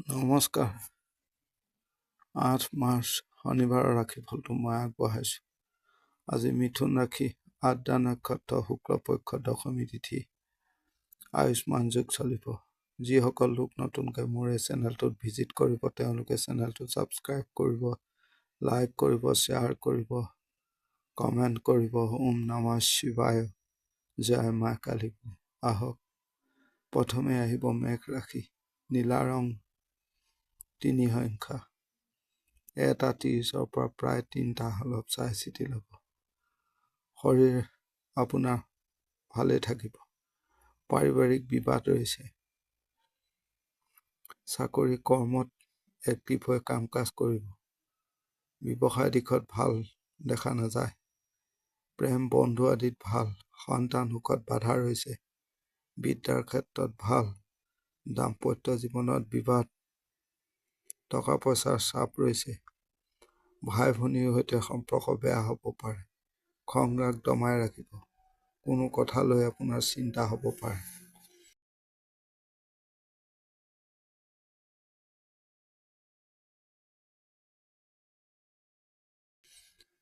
নমস্কাৰ। ৮ মাৰ্চ শনিবাৰৰ ৰাশিফলটো মই আগবঢ়াইছোঁ। আজি মিথুন ৰাশি, আদ্ৰা নক্ষত্ৰ, শুক্লপক্ষ, দশমী তিথি, আয়ুষ্মান যোগ চলিব। যিসকল লোক নতুনকৈ মোৰ এই চেনেলটোত ভিজিট কৰিব তেওঁলোকে চেনেলটো ছাবস্ক্ৰাইব কৰিব, লাইক কৰিব, শ্বেয়াৰ কৰিব, কমেণ্ট কৰিব। ওম নমঃ শিৱায়, জয় মা কালী। আহক প্ৰথমে আহিব মেঘ ৰাশি। নীলা ৰং ৩ সংখ্যা, ১:৩০ পৰা প্ৰায় ৩টা। অলপ চাই চিতি ল'ব। শৰীৰ আপোনাৰ ভালেই থাকিব। পাৰিবাৰিক বিবাদ ৰৈছে। চাকৰি কৰ্মত এক্টিভ হৈ কাম কাজ কৰিব। ব্যৱসায় দিশত ভাল দেখা নাযায়। প্ৰেম বন্ধু আদিত ভাল। সন্তান সুখত বাধা ৰৈছে। বিদ্যাৰ ক্ষেত্ৰত ভাল। দাম্পত্য জীৱনত বিবাদ, টকা পইচাৰ চাপ ৰৈছে। ভাই ভনীৰ সৈতে সম্পৰ্ক বেয়া হ'ব পাৰে। খং ৰাগ দমাই ৰাখিব। কোনো কথা লৈ আপোনাৰ চিন্তা হ'ব পাৰে।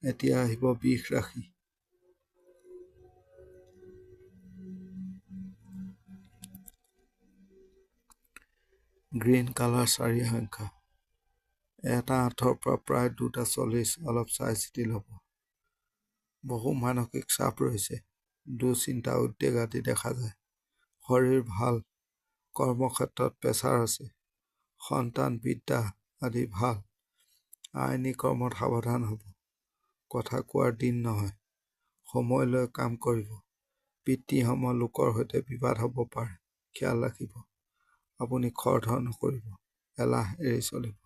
এতিয়া আহিব বৃষ ৰাশি। গ্ৰীণ কালাৰ ৪ সংখ্যা, ১:০৮ পৰা প্ৰায় ২:৪০। অলপ চাই চিতি ল'ব। বহু মানসিক চাপ ৰৈছে। দুশ্চিন্তা উদ্বেগ আদি দেখা যায়। শৰীৰ ভাল। কৰ্মক্ষেত্ৰত প্ৰেছাৰ আছে। সন্তান বিদ্যা আদি ভাল। আইনী কৰ্মত সাৱধান হ'ব। কথা কোৱাৰ দিন নহয়। সময় লৈ কাম কৰিব। পিতৃসম লোকৰ সৈতে বিবাদ হ'ব পাৰে। খেয়াল ৰাখিব। আপুনি খৰধৰ নকৰিব। এলাহ এৰি চলিব।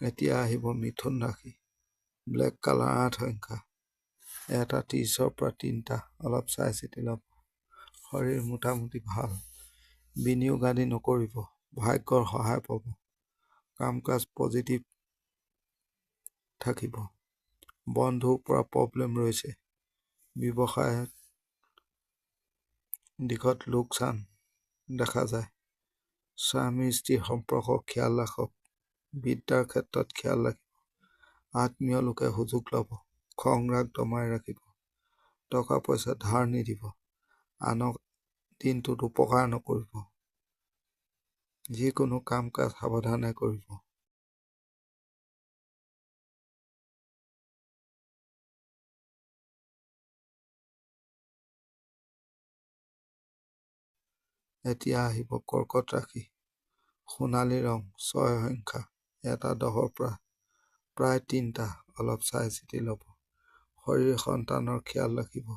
এতিয়া আহিব মিথুন ৰাশি। ব্লেক কালাৰ ৮ সংখ্যা, ১:৩০ পৰা ৩টা। অলপ চাই চিতি ল'ব। শৰীৰ মোটামুটি ভাল। বিনিয়োগ আদি নকৰিব। ভাগ্যৰ সহায় পাব। কাম কাজ পজিটিভ থাকিব। বন্ধুৰ পৰা প্ৰব্লেম ৰৈছে। ব্যৱসায় দিশত লোকচান দেখা যায়। স্বামী স্ত্ৰীৰ সম্পৰ্ক খেয়াল ৰাখক। বিদ্যাৰ ক্ষেত্ৰত খেয়াল ৰাখিব। আত্মীয় লোকে সুযোগ ল'ব। খং ৰাগ দমাই ৰাখিব। টকা পইচা ধাৰ নিদিব। আনক দিনটোত উপকাৰ নকৰিব। যিকোনো কাম কাজ সাৱধানে কৰিব। এতিয়া আহিব কৰ্কট ৰাশি। সোণালী ৰং ৬ সংখ্যা, ১:১০ পৰা প্ৰায় ৩টা। অলপ চাই চিতি ল'ব। শৰীৰ সন্তানৰ খেয়াল ৰাখিব।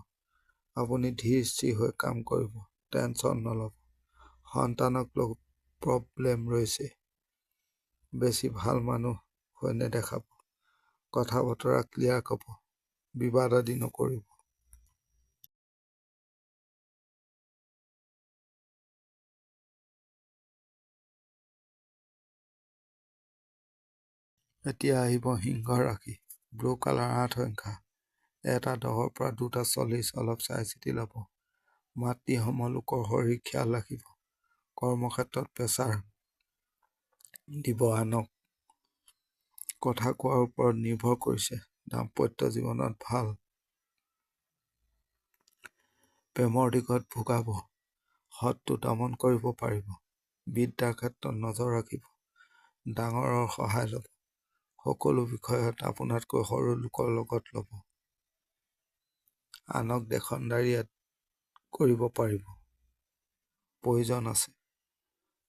আপুনি ধীৰ স্থিৰ হৈ কাম কৰিব। টেনচন নল'ব। সন্তানক লৈ প্ৰব্লেম ৰৈছে। বেছি ভাল মানুহ হৈ নেদেখাব। কথা বতৰা ক্লিয়াৰ ক'ব। বিবাদ আদি নকৰিব। এতিয়া আহিব সিংহ ৰাশি। ব্লু কালাৰ ৮ সংখ্যা, ১:১০ পৰা ২:৪০। অলপ চাই চিতি ল'ব। মাতৃসম লোকৰ শৰীৰ খেয়াল ৰাখিব। কৰ্মক্ষেত্ৰত প্ৰেছাৰ দিব আনক। কথা কোৱাৰ ওপৰত নিৰ্ভৰ কৰিছে। দাম্পত্য জীৱনত ভাল। প্ৰেমৰ দিশত ভোগাব। শত্ৰু দমন কৰিব পাৰিব। বিদ্যাৰ ক্ষেত্ৰত নজৰ ৰাখিব। ডাঙৰৰ সহায় ল'ব। সকলো বিষয়ত আপোনাতকৈ সৰু লোকৰ লগত ল'ব। আনক দেখনদাৰী কৰিব পাৰিব। প্ৰয়োজন আছে।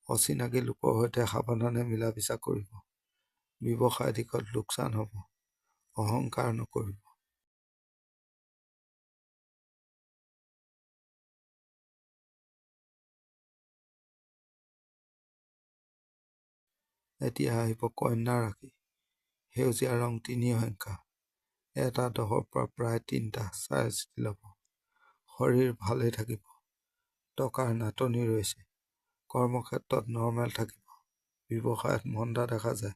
অচিনাকি লোকৰ সৈতে সাৱধানে মিলা মিছা কৰিব। ব্যৱসায় দিশত লোকচান হ'ব। অহংকাৰ নকৰিব। এতিয়া আহিব কন্যা ৰাশি। সেউজীয়া ৰং ৩ সংখ্যা, ১:১০ পৰা প্ৰায় ৩টা। চাই চিতি ল'ব। শৰীৰ ভালেই থাকিব। টকাৰ নাটনি ৰৈছে। কৰ্মক্ষেত্ৰত নৰ্মেল থাকিব। ব্যৱসায়ত মন্দা দেখা যায়।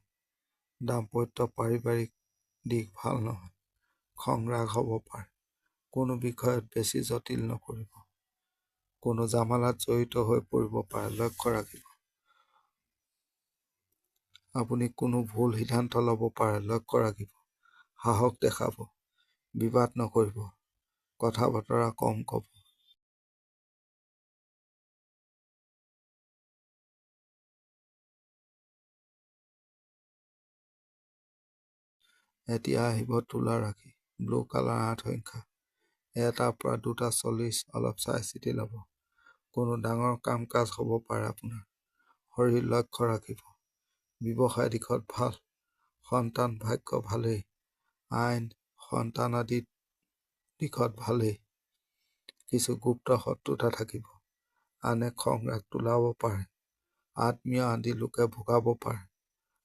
দাম্পত্য পাৰিবাৰিক দিশ ভাল নহয়। খং ৰাগ হ'ব পাৰে। কোনো বিষয়ত বেছি জটিল নকৰিব। কোনো জামালাত জড়িত হৈ পৰিব পাৰে, লক্ষ্য ৰাখিব। আপুনি কোনো ভুল সিদ্ধান্ত ল'ব পাৰে, লক্ষ্য ৰাখিব। সাহস দেখাব, বিবাদ নকৰিব, কথা বতৰা কম ক'ব। এতিয়া আহিব তুলা ৰাশি, ব্লু কালাৰ 8 সংখ্যা, 1টাৰ পৰা 2:40, অলপ চাই চিতি ল'ব। কোনো ডাঙৰ কাম কাজ হ'ব পাৰে আপোনাৰ। শৰীৰ লক্ষ্য ৰাখিব। ব্যৱসায় দিশত ভাল, সন্তান ভাগ্য ভালেই, আইন সন্তান আদিত দিশত ভালেই। কিছু গুপ্ত শত্ৰুতা থাকিব, আনে খং ৰাগ তোলাব পাৰে, আত্মীয় আদি লোকে ভোগাব পাৰে।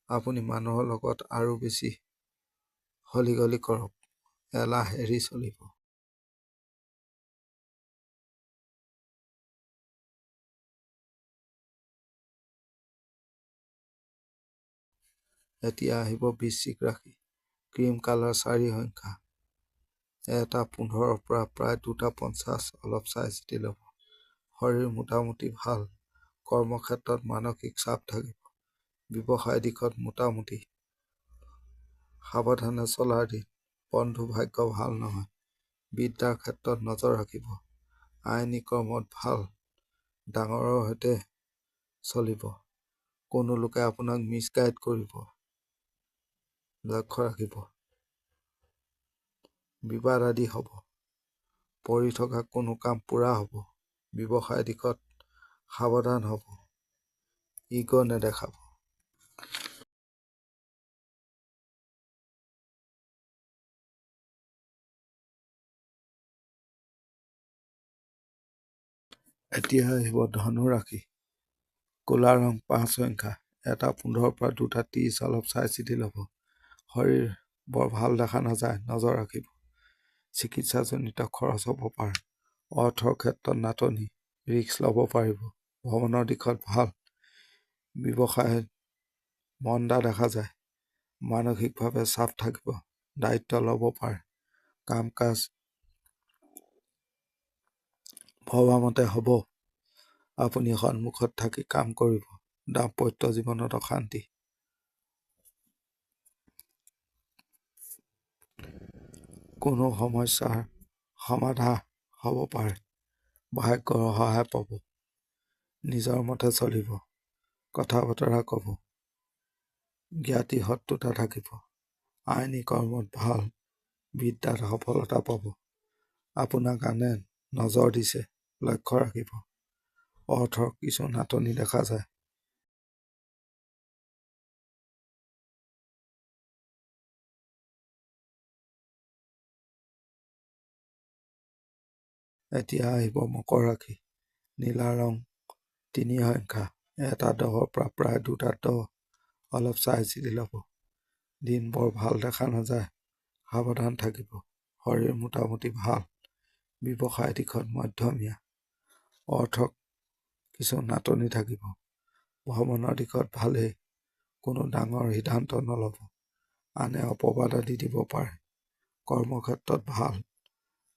আপুনি মানুহৰ লগত আৰু বেছি হলিগলি কৰক, এলাহ এৰি চলিব। এতিয়া আহিব বৃশ্চিক ৰাশি, ক্ৰীম কালাৰ 4 সংখ্যা, 1:15 পৰা প্ৰায় 2:50, অলপ চাই চিতি ল'ব। শৰীৰ মোটামুটি ভাল, কৰ্মক্ষেত্ৰত মানসিক চাপ থাকিব। ব্যৱসায় দিশত মোটামুটি সাৱধানে চলাৰ দিন। বন্ধু ভাগ্য ভাল নহয়। বিদ্যাৰ ক্ষেত্ৰত নজৰ ৰাখিব। আইনী কৰ্মত ভাল, ডাঙৰৰ সৈতে চলিব। কোনো লোকে আপোনাক মিছগাইড কৰিব, লক্ষ্য ৰাখিব। বিবাদ আদি হ'ব। পৰি থকা কোনো কাম পূৰা হ'ব। ব্যৱসায় দিশত সাৱধান হ'ব, ইগ' নেদেখাব। এতিয়া আহিব ধনু ৰাশি, ক'লা ৰং 5 সংখ্যা, 1:15 পৰা 2:30, অলপ চাই চিতি ল'ব। শৰীৰ বৰ ভাল দেখা নাযায়, নজৰ ৰাখিব। চিকিৎসাজনিত খৰচ হ'ব পাৰে। অৰ্থৰ ক্ষেত্ৰত নাটনি, ৰিস্ক ল'ব পাৰিব। ভ্ৰমণৰ দিশত ভাল। ব্যৱসায়ত মন্দা দেখা যায়। মানসিকভাৱে চাপ থাকিব, দায়িত্ব ল'ব পাৰে। কাম কাজ ভবামতে হ'ব। আপুনি সন্মুখত থাকি কাম কৰিব। দাম্পত্য জীৱনত অশান্তি। কোনো সমস্যাৰ সমাধান হ'ব পাৰে। ভাগ্যৰ সহায় পাব। নিজৰ মতে চলিব, কথা বতৰা ক'ব। জ্ঞাতি শত্ৰুতা থাকিব। আইনী কৰ্মত ভাল, বিদ্যাত সফলতা পাব। আপোনাক আনে নজৰ দিছে, লক্ষ্য ৰাখিব। অৰ্থৰ কিছু নাটনি দেখা যায়। এতিয়া আহিব মকৰ ৰাশি, নীলা ৰং 3 সংখ্যা, 1:10 পৰা প্ৰায় 2:10, অলপ চাই চিতি ল'ব। দিন বৰ ভাল দেখা নাযায়, সাৱধান থাকিব। শৰীৰ মোটামুটি ভাল। ব্যৱসায় দিশত মধ্যমীয়া। অৰ্থক কিছু নাটনি থাকিব। ভ্ৰমণৰ দিশত ভালেই। কোনো ডাঙৰ সিদ্ধান্ত নল'ব। আনে অপবাদ আদি দিব পাৰে। কৰ্মক্ষেত্ৰত ভাল,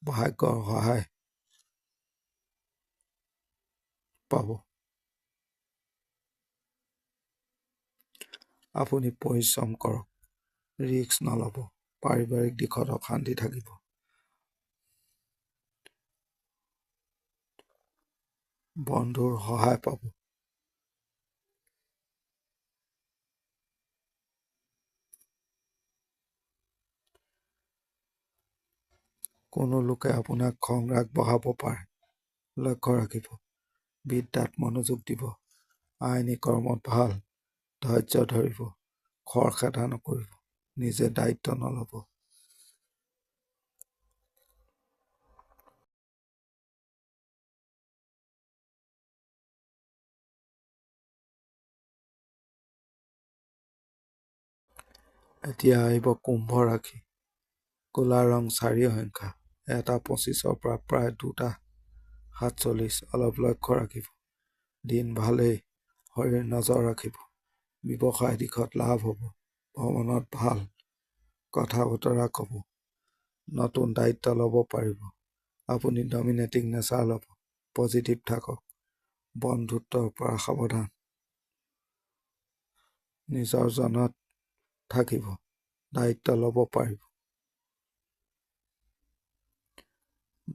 ভাগ্যৰ সহায় পাব। আপুনি পৰিশ্ৰম কৰক, ৰিস্ক নল'ব। পাৰিবাৰিক দিশত অশান্তি থাকিব। বন্ধুৰ সহায় পাব। কোনো লোকে আপোনাক খং ৰাগ বঢ়াব পাৰে, লক্ষ্য ৰাখিব। বিদ্যাত মনোযোগ দিব। আইনী কৰ্মত ভাল, ধৈৰ্য ধৰিব। খৰখেদা নকৰিব, নিজে দায়িত্ব নল'ব। এতিয়া আহিব কুম্ভ ৰাশি, ক'লা ৰং 4 সংখ্যা, 1:25 পৰা প্ৰায় 2:47, অলপ লক্ষ্য ৰাখিব। দিন ভালেই, শৰীৰ নজৰ ৰাখিব। ব্যৱসায় দিশত লাভ হ'ব। ভ্ৰমণত ভাল, কথা বতৰা ক'ব। নতুন দায়িত্ব ল'ব পাৰিব। আপুনি ডমিনেটিং নেচাৰ ল'ব। পজিটিভ থাকক। বন্ধুত্বৰ পৰা সাৱধান। নিজৰ জনত থাকিব। দায়িত্ব ল'ব পাৰিব।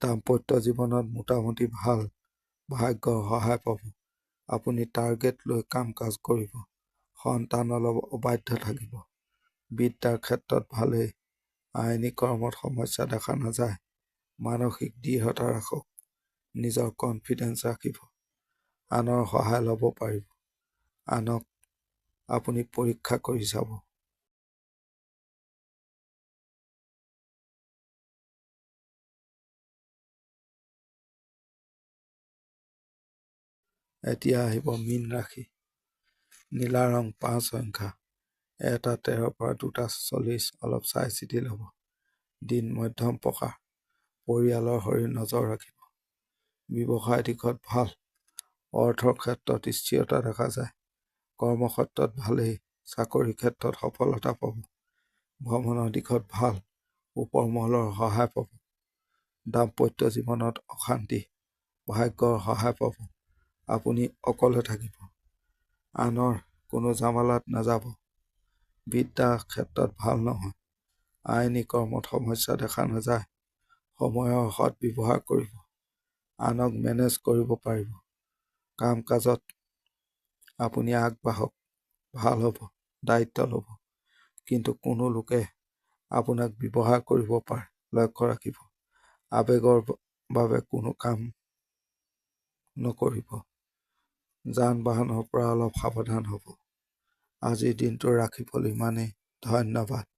দাম্পত্য জীৱনত মোটামুটি ভাল। ভাগ্যৰ সহায় পাব। আপুনি টাৰ্গেট লৈ কাম কাজ কৰিব। সন্তান অলপ অবাধ্য থাকিব। বিদ্যাৰ ক্ষেত্ৰত ভালেই। আইনী কৰ্মত সমস্যা দেখা নাযায়। মানসিক দৃঢ়তা ৰাখক। নিজৰ কনফিডেন্স ৰাখিব। আনৰ সহায় ল'ব পাৰিব। আনক আপুনি পৰীক্ষা কৰি চাব। এতিয়া আহিব মীন ৰাশি। নীলা ৰং 5 সংখ্যা। এটা 13 পৰা 2টা 40। অলপ চাই চিতি ল'ব। দিন মধ্যম প্ৰকাৰ। পৰিয়ালৰ শৰীৰ নজৰ ৰাখিব। ব্যৱসায় দিশত ভাল। অৰ্থৰ ক্ষেত্ৰত স্থিৰতা দেখা যায়। কৰ্মক্ষেত্ৰত ভালেই। চাকৰি ক্ষেত্ৰত সফলতা পাব। ভ্ৰমণৰ দিশত ভাল। ওপৰ মহলৰ সহায় পাব। দাম্পত্য জীৱনত অশান্তি। ভাগ্যৰ সহায় পাব। আপুনি অকলে থাকিব। আনৰ কোনো জামালাত নাযাব। বিদ্যাৰ ক্ষেত্ৰত ভাল নহয়। আইনী কৰ্মত সমস্যা দেখা নাযায়। সময়ৰ সৎ ব্যৱহাৰ কৰিব। আনক মেনেজ কৰিব পাৰিব। কাম কাজত আপুনি আগবাঢ়ক। ভাল হ'ব। দায়িত্ব ল'ব। কিন্তু কোনো লোকে আপোনাক ব্যৱহাৰ কৰিব পাৰে। লক্ষ্য ৰাখিব। আৱেগৰ বাবে কোনো কাম নকৰিব। যান বাহনৰ পৰা অলপ সাৱধান হ'ব। আজিৰ দিনটোৰ ৰাশিফল ইমানেই। ধন্যবাদ।